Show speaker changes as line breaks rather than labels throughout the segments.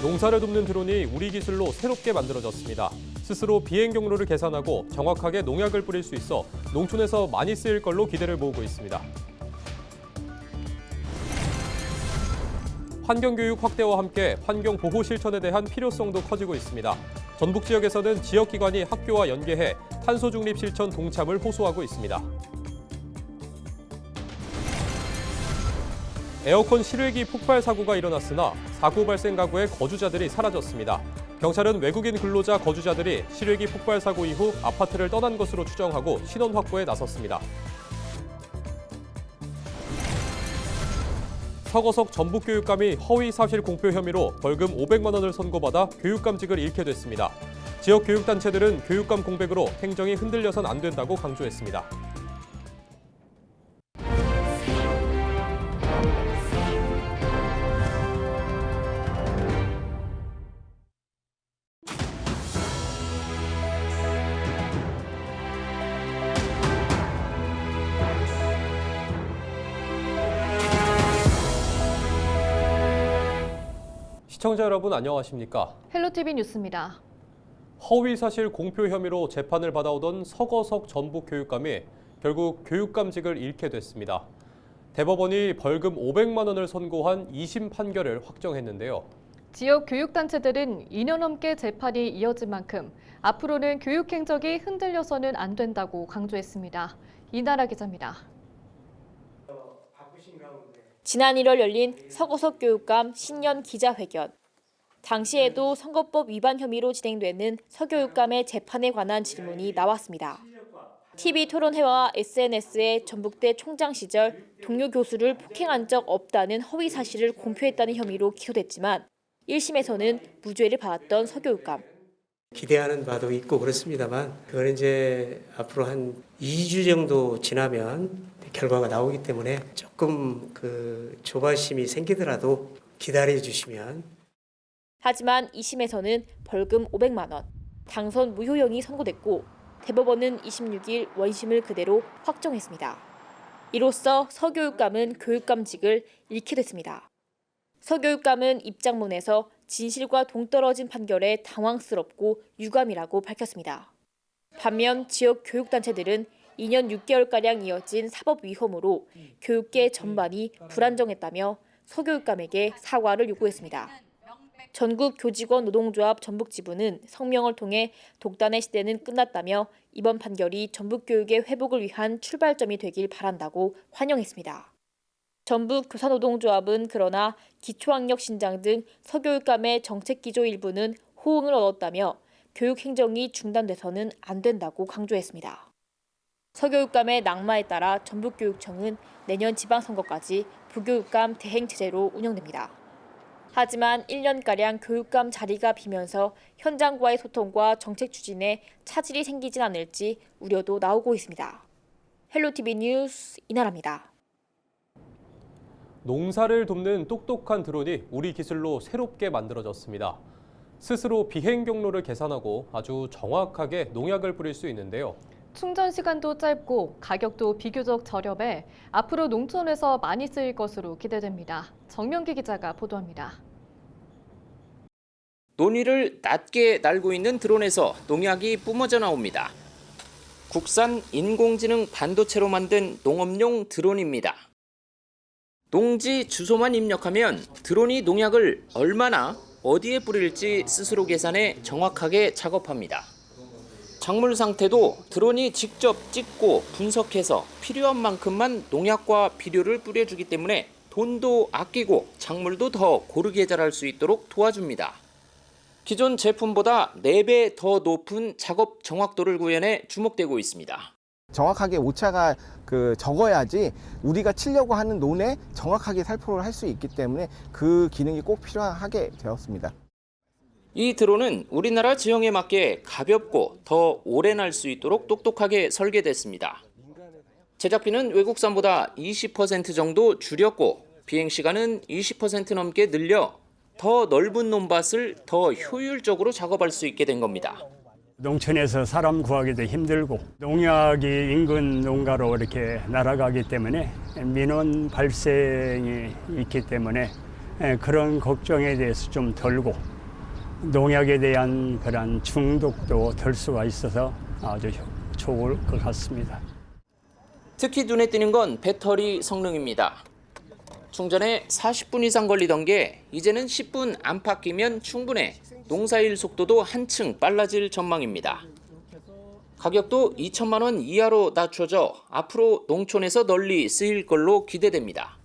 농사를 돕는 드론이 우리 기술로 새롭게 만들어졌습니다. 스스로 비행 경로를 계산하고 정확하게 농약을 뿌릴 수 있어 농촌에서 많이 쓰일 걸로 기대를 모으고 있습니다. 환경교육 확대와 함께 환경보호 실천에 대한 필요성도 커지고 있습니다. 전북 지역에서는 지역기관이 학교와 연계해 탄소 중립 실천 동참을 호소하고 있습니다. 에어컨 실외기 폭발 사고가 일어났으나 사고 발생 가구의 거주자들이 사라졌습니다. 경찰은 외국인 근로자 거주자들이 실외기 폭발 사고 이후 아파트를 떠난 것으로 추정하고 신원 확보에 나섰습니다. 서거석 전북교육감이 허위 사실 공표 혐의로 벌금 500만 원을 선고받아 교육감직을 잃게 됐습니다. 지역 교육단체들은 교육감 공백으로 행정이 흔들려선 안 된다고 강조했습니다. 시청자 여러분 안녕하십니까?
헬로티비 뉴스입니다.
허위사실 공표 혐의로 재판을 받아오던 서거석 전북교육감이 결국 교육감직을 잃게 됐습니다. 대법원이 벌금 500만 원을 선고한 2심 판결을 확정했는데요.
지역 교육단체들은 2년 넘게 재판이 이어진 만큼 앞으로는 교육 행적이 흔들려서는 안 된다고 강조했습니다. 이나라 기자입니다.
지난 1월 열린 서거석 교육감 신년 기자회견. 당시에도 선거법 위반 혐의로 진행되는 서교육감의 재판에 관한 질문이 나왔습니다. TV 토론회와 SNS에 전북대 총장 시절 동료 교수를 폭행한 적 없다는 허위 사실을 공표했다는 혐의로 기소됐지만 1심에서는 무죄를 받았던 서교육감.
기대하는 바도 있고 그렇습니다만 그건 이제 앞으로 한 2주 정도 지나면 결과가 나오기 때문에 조금 조바심이 생기더라도 기다려 주시면.
하지만 2심에서는 벌금 500만 원, 당선 무효형이 선고됐고 대법원은 26일 원심을 그대로 확정했습니다. 이로써 서교육감은 교육감직을 잃게 됐습니다. 서교육감은 입장문에서 진실과 동떨어진 판결에 당황스럽고 유감이라고 밝혔습니다. 반면 지역 교육단체들은 2년 6개월가량 이어진 사법위험으로 교육계 전반이 불안정했다며 서교육감에게 사과를 요구했습니다. 전국교직원 노동조합 전북지부는 성명을 통해 독단의 시대는 끝났다며 이번 판결이 전북교육의 회복을 위한 출발점이 되길 바란다고 환영했습니다. 전북교사노동조합은 그러나 기초학력 신장 등 서교육감의 정책기조 일부는 호응을 얻었다며 교육행정이 중단돼서는 안 된다고 강조했습니다. 서교육감의 낙마에 따라 전북교육청은 내년 지방선거까지 부교육감 대행체제로 운영됩니다. 하지만 1년가량 교육감 자리가 비면서 현장과의 소통과 정책 추진에 차질이 생기진 않을지 우려도 나오고 있습니다. 헬로티비 뉴스 이나라입니다.
농사를 돕는 똑똑한 드론이 우리 기술로 새롭게 만들어졌습니다. 스스로 비행 경로를 계산하고 아주 정확하게 농약을 뿌릴 수 있는데요.
충전 시간도 짧고 가격도 비교적 저렴해 앞으로 농촌에서 많이 쓰일 것으로 기대됩니다. 정명기 기자가 보도합니다.
논위를 낮게 날고 있는 드론에서 농약이 뿜어져 나옵니다. 국산 인공지능 반도체로 만든 농업용 드론입니다. 농지 주소만 입력하면 드론이 농약을 얼마나 어디에 뿌릴지 스스로 계산해 정확하게 작업합니다. 작물 상태도 드론이 직접 찍고 분석해서 필요한 만큼만 농약과 비료를 뿌려주기 때문에 돈도 아끼고 작물도 더 고르게 자랄 수 있도록 도와줍니다. 기존 제품보다 4배 더 높은 작업 정확도를 구현해 주목되고 있습니다.
정확하게 오차가 적어야지 우리가 치려고 하는 논에 정확하게 살포를 할 수 있기 때문에 그 기능이 꼭 필요하게 되었습니다.
이 드론은 우리나라 지형에 맞게 가볍고 더 오래 날 수 있도록 똑똑하게 설계됐습니다. 제작비는 외국산보다 20% 정도 줄였고 비행 시간은 20% 넘게 늘려 더 넓은 논밭을 더 효율적으로 작업할 수 있게 된 겁니다.
농촌에서 사람 구하기도 힘들고 농약이 인근 농가로 이렇게 날아가기 때문에 민원 발생이 있기 때문에 그런 걱정에 대해서 좀 덜고 농약에 대한 그런 중독도 덜 수가 있어서 아주 좋을 것 같습니다.
특히 눈에 띄는 건 배터리 성능입니다. 충전에 40분 이상 걸리던 게 이제는 10분 안팎이면 충분해 농사일 속도도 한층 빨라질 전망입니다. 가격도 2천만 원 이하로 낮춰져 앞으로 농촌에서 널리 쓰일 걸로 기대됩니다.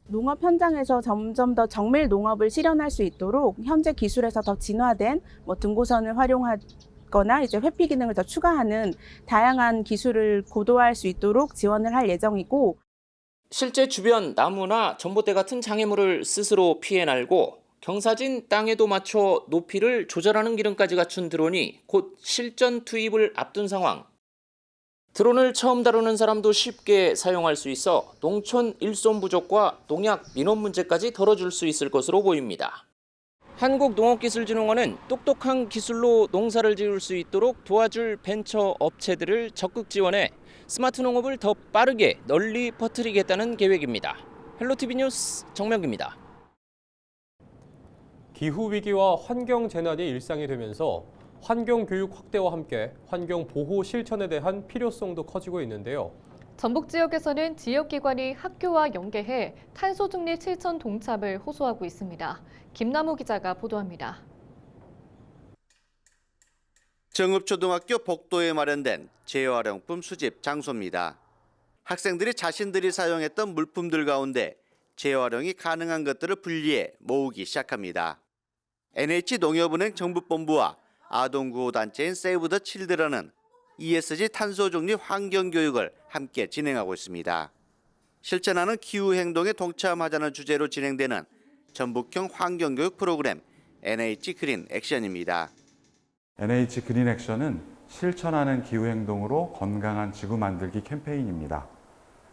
농업 현장에서 점점 더 정밀 농업을 실현할 수 있도록 현재 기술에서 더 진화된 등고선을 활용하거나 이제 회피 기능을 더 추가하는 다양한 기술을 고도화할 수 있도록 지원을 할 예정이고,
실제 주변 나무나 전봇대 같은 장애물을 스스로 피해 날고 경사진 땅에도 맞춰 높이를 조절하는 기능까지 갖춘 드론이 곧 실전 투입을 앞둔 상황. 드론을 처음 다루는 사람도 쉽게 사용할 수 있어 농촌 일손 부족과 농약 민원 문제까지 덜어줄 수 있을 것으로 보입니다. 한국농업기술진흥원은 똑똑한 기술로 농사를 지을 수 있도록 도와줄 벤처 업체들을 적극 지원해 스마트 농업을 더 빠르게 널리 퍼뜨리겠다는 계획입니다. 헬로티비 뉴스 정명기입니다.
기후위기와 환경재난이 일상이 되면서 환경교육 확대와 함께 환경보호 실천에 대한 필요성도 커지고 있는데요.
전북 지역에서는 지역기관이 학교와 연계해 탄소 중립 실천 동참을 호소하고 있습니다. 김남우 기자가 보도합니다.
정읍초등학교 복도에 마련된 재활용품 수집 장소입니다. 학생들이 자신들이 사용했던 물품들 가운데 재활용이 가능한 것들을 분리해 모으기 시작합니다. NH농협은행 정부본부와 아동구호단체인 세이브 더 칠드런은 ESG 탄소 중립 환경교육을 함께 진행하고 있습니다. 실천하는 기후행동에 동참하자는 주제로 진행되는 전북형 환경교육 프로그램 NH 그린 액션입니다.
NH 그린 액션은 실천하는 기후행동으로 건강한 지구 만들기 캠페인입니다.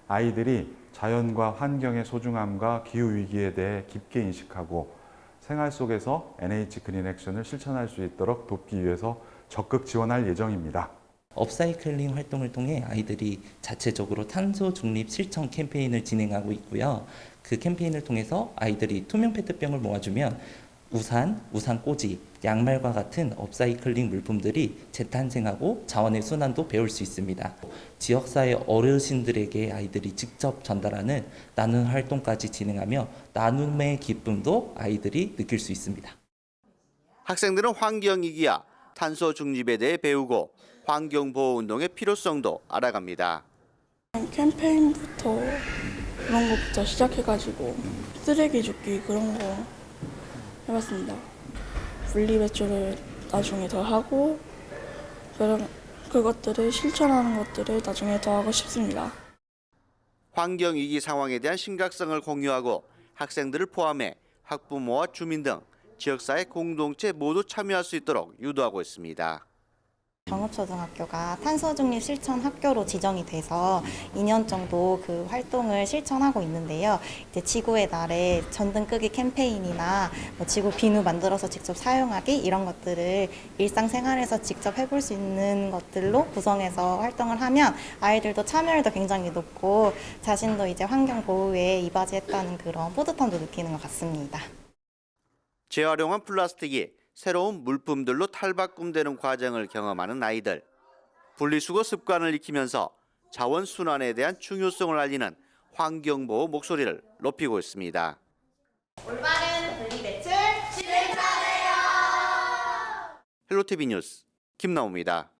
아이들이 자연과 환경의 소중함과 기후위기에 대해 깊게 인식하고 생활 속에서 NH 그린 액션을 실천할 수 있도록 돕기 위해서 적극 지원할 예정입니다.
업사이클링 활동을 통해 아이들이 자체적으로 탄소 중립 실천 캠페인을 진행하고 있고요. 그 캠페인을 통해서 아이들이 투명 페트병을 모아주면 우산, 우산꽂이, 양말과 같은 업사이클링 물품들이 재탄생하고 자원의 순환도 배울 수 있습니다. 지역사회 어르신들에게 아이들이 직접 전달하는 나눔 활동까지 진행하며 나눔의 기쁨도 아이들이 느낄 수 있습니다.
학생들은 환경위기와 탄소 중립에 대해 배우고 환경보호운동의 필요성도 알아갑니다.
캠페인부터 그런 것부터 시작해가지고 쓰레기 줍기 그런 거 해봤습니다. 분리배출을 나중에 더 하고 그것들을 실천하는 것들을 나중에 더 하고 싶습니다.
환경위기 상황에 대한 심각성을 공유하고 학생들을 포함해 학부모와 주민 등 지역사회 공동체 모두 참여할 수 있도록 유도하고 있습니다.
정읍초등학교가 탄소중립 실천 학교로 지정이 돼서 2년 정도 그 활동을 실천하고 있는데요. 이제 지구의 날에 전등 끄기 캠페인이나 지구 비누 만들어서 직접 사용하기 이런 것들을 일상생활에서 직접 해볼 수 있는 것들로 구성해서 활동을 하면 아이들도 참여율도 굉장히 높고 자신도 이제 환경 보호에 이바지했다는 그런 뿌듯함도 느끼는 것 같습니다.
재활용한 플라스틱이 새로운 물품들로 탈바꿈되는 과정을 경험하는 아이들. 분리수거 습관을 익히면서 자원 순환에 대한 중요성을 알리는 환경보호 목소리를 높이고 있습니다.
올바른 분리배출 실천해요.
헬로티비 뉴스 김나우입니다.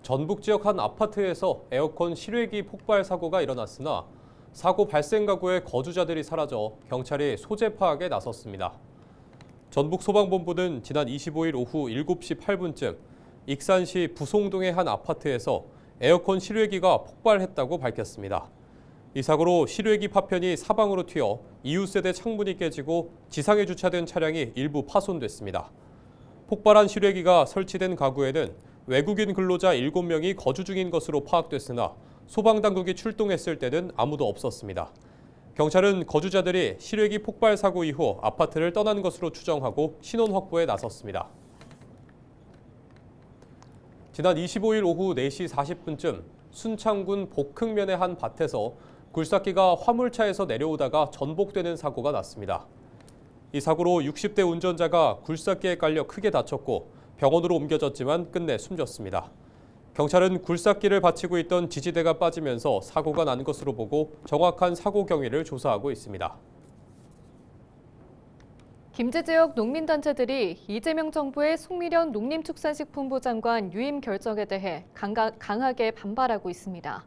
전북 지역 한 아파트에서 에어컨 실외기 폭발 사고가 일어났으나 사고 발생 가구의 거주자들이 사라져 경찰이 소재 파악에 나섰습니다. 전북소방본부는 지난 25일 오후 7시 8분쯤 익산시 부송동의 한 아파트에서 에어컨 실외기가 폭발했다고 밝혔습니다. 이 사고로 실외기 파편이 사방으로 튀어 이웃세대 창문이 깨지고 지상에 주차된 차량이 일부 파손됐습니다. 폭발한 실외기가 설치된 가구에는 외국인 근로자 7명이 거주 중인 것으로 파악됐으나 소방당국이 출동했을 때는 아무도 없었습니다. 경찰은 거주자들이 실외기 폭발 사고 이후 아파트를 떠난 것으로 추정하고 신원 확보에 나섰습니다. 지난 25일 오후 4시 40분쯤 순창군 복흥면의 한 밭에서 굴삭기가 화물차에서 내려오다가 전복되는 사고가 났습니다. 이 사고로 60대 운전자가 굴삭기에 깔려 크게 다쳤고 병원으로 옮겨졌지만 끝내 숨졌습니다. 경찰은 굴삭기를 받치고 있던 지지대가 빠지면서 사고가 난 것으로 보고 정확한 사고 경위를 조사하고 있습니다.
김제 지역 농민단체들이 이재명 정부의 송미련 농림축산식품부 장관 유임 결정에 대해 강하게 반발하고 있습니다.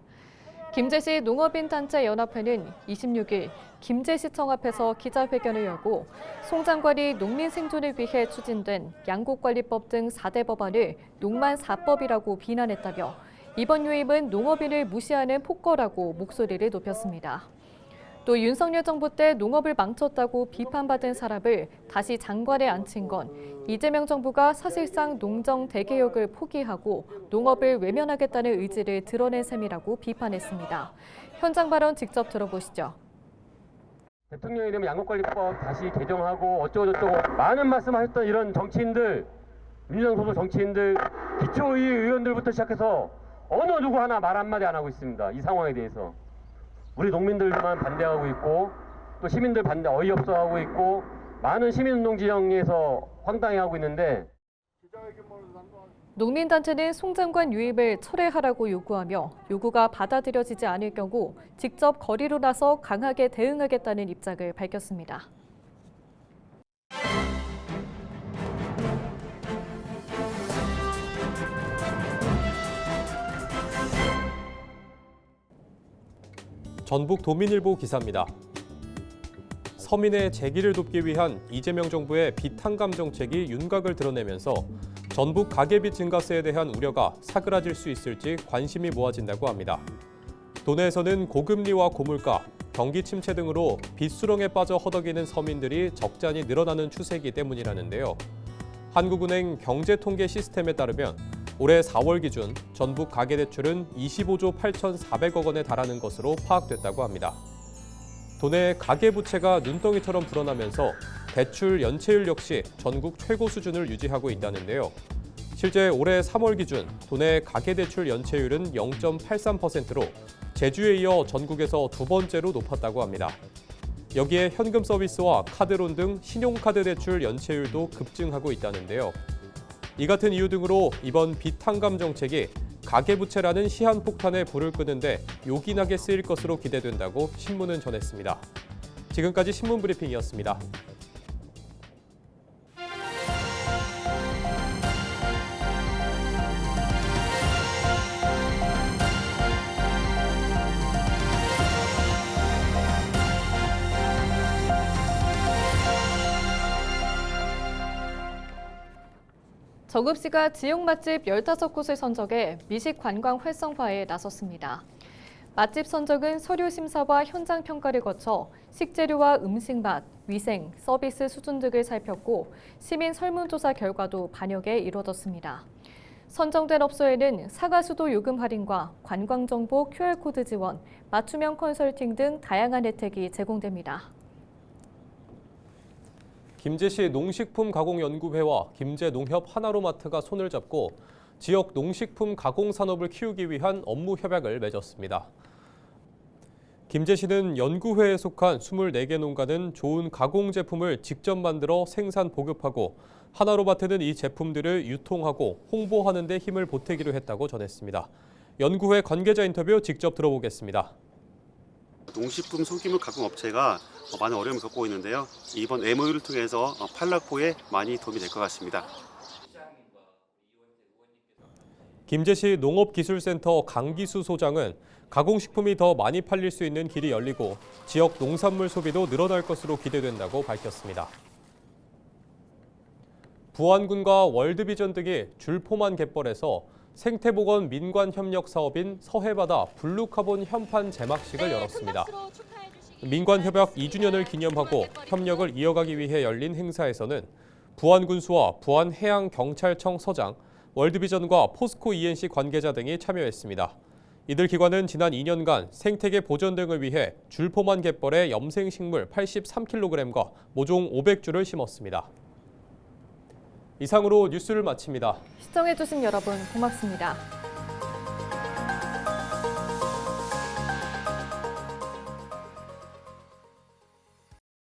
김제시 농업인단체연합회는 26일 김제시청 앞에서 기자회견을 열고 송 장관이 농민 생존을 위해 추진된 양곡관리법 등 4대 법안을 농만 4법이라고 비난했다며 이번 유임은 농업인을 무시하는 폭거라고 목소리를 높였습니다. 또 윤석열 정부 때 농업을 망쳤다고 비판받은 사람을 다시 장관에 앉힌 건 이재명 정부가 사실상 농정 대개혁을 포기하고 농업을 외면하겠다는 의지를 드러낸 셈이라고 비판했습니다. 현장 발언 직접 들어보시죠.
대통령이 되면 양곡관리법 다시 개정하고 어쩌고저쩌고 많은 말씀하셨던 이런 정치인들, 민주당 소속 정치인들, 기초의회 의원들부터 시작해서 어느 누구 하나 말 한마디 안 하고 있습니다. 이 상황에 대해서. 우리 농민들만 반대하고 있고 또 시민들 반대 어이없어하고 있고 많은 시민운동 지형에서 황당해하고 있는데
농민단체는 송 장관 유임을 철회하라고 요구하며 요구가 받아들여지지 않을 경우 직접 거리로 나서 강하게 대응하겠다는 입장을 밝혔습니다.
전북 도민일보 기사입니다. 서민의 재기를 돕기 위한 이재명 정부의 비탄감 정책이 윤곽을 드러내면서 전북 가계빚 증가세에 대한 우려가 사그라질 수 있을지 관심이 모아진다고 합니다. 도내에서는 고금리와 고물가, 경기 침체 등으로 빚수렁에 빠져 허덕이는 서민들이 적잖이 늘어나는 추세이기 때문이라는데요. 한국은행 경제통계 시스템에 따르면 올해 4월 기준 전북 가계대출은 25조 8,400억 원에 달하는 것으로 파악됐다고 합니다. 도내 가계부채가 눈덩이처럼 불어나면서 대출 연체율 역시 전국 최고 수준을 유지하고 있다는데요. 실제 올해 3월 기준 도내 가계대출 연체율은 0.83%로 제주에 이어 전국에서 두 번째로 높았다고 합니다. 여기에 현금 서비스와 카드론 등 신용카드 대출 연체율도 급증하고 있다는데요. 이 같은 이유 등으로 이번 비탄감 정책이 가계부채라는 시한폭탄에 불을 끄는데 요긴하게 쓰일 것으로 기대된다고 신문은 전했습니다. 지금까지 신문브리핑이었습니다.
정읍시가 지역 맛집 15곳을 선정해 미식 관광 활성화에 나섰습니다. 맛집 선정은 서류 심사와 현장 평가를 거쳐 식재료와 음식 맛, 위생, 서비스 수준 등을 살폈고 시민 설문조사 결과도 반영해 이뤄졌습니다. 선정된 업소에는 사과수도 요금 할인과 관광정보 QR코드 지원, 맞춤형 컨설팅 등 다양한 혜택이 제공됩니다.
김제시 농식품가공연구회와 김제농협 하나로마트가 손을 잡고 지역 농식품 가공 산업을 키우기 위한 업무 협약을 맺었습니다. 김제시는 연구회에 속한 24개 농가는 좋은 가공 제품을 직접 만들어 생산 보급하고 하나로마트는 이 제품들을 유통하고 홍보하는 데 힘을 보태기로 했다고 전했습니다. 연구회 관계자 인터뷰 직접 들어보겠습니다.
농식품 소규모 가공 업체가 많은 어려움을 겪고 있는데요. 이번 MOU를 통해서 판락포에 많이 도움이 될 것 같습니다.
김제시 농업기술센터 강기수 소장은 가공식품이 더 많이 팔릴 수 있는 길이 열리고 지역 농산물 소비도 늘어날 것으로 기대된다고 밝혔습니다. 부안군과 월드비전 등이 줄포만 갯벌에서 생태보건 민관협력 사업인 서해바다 블루카본 현판 제막식을 열었습니다. 민관협약 2주년을 기념하고 협력을 이어가기 위해 열린 행사에서는 부안군수와 부안해양경찰청 서장, 월드비전과 포스코 ENC 관계자 등이 참여했습니다. 이들 기관은 지난 2년간 생태계 보전 등을 위해 줄포만 갯벌에 염생식물 83kg과 모종 500주를 심었습니다. 이상으로 뉴스를 마칩니다.
시청해주신 여러분 고맙습니다.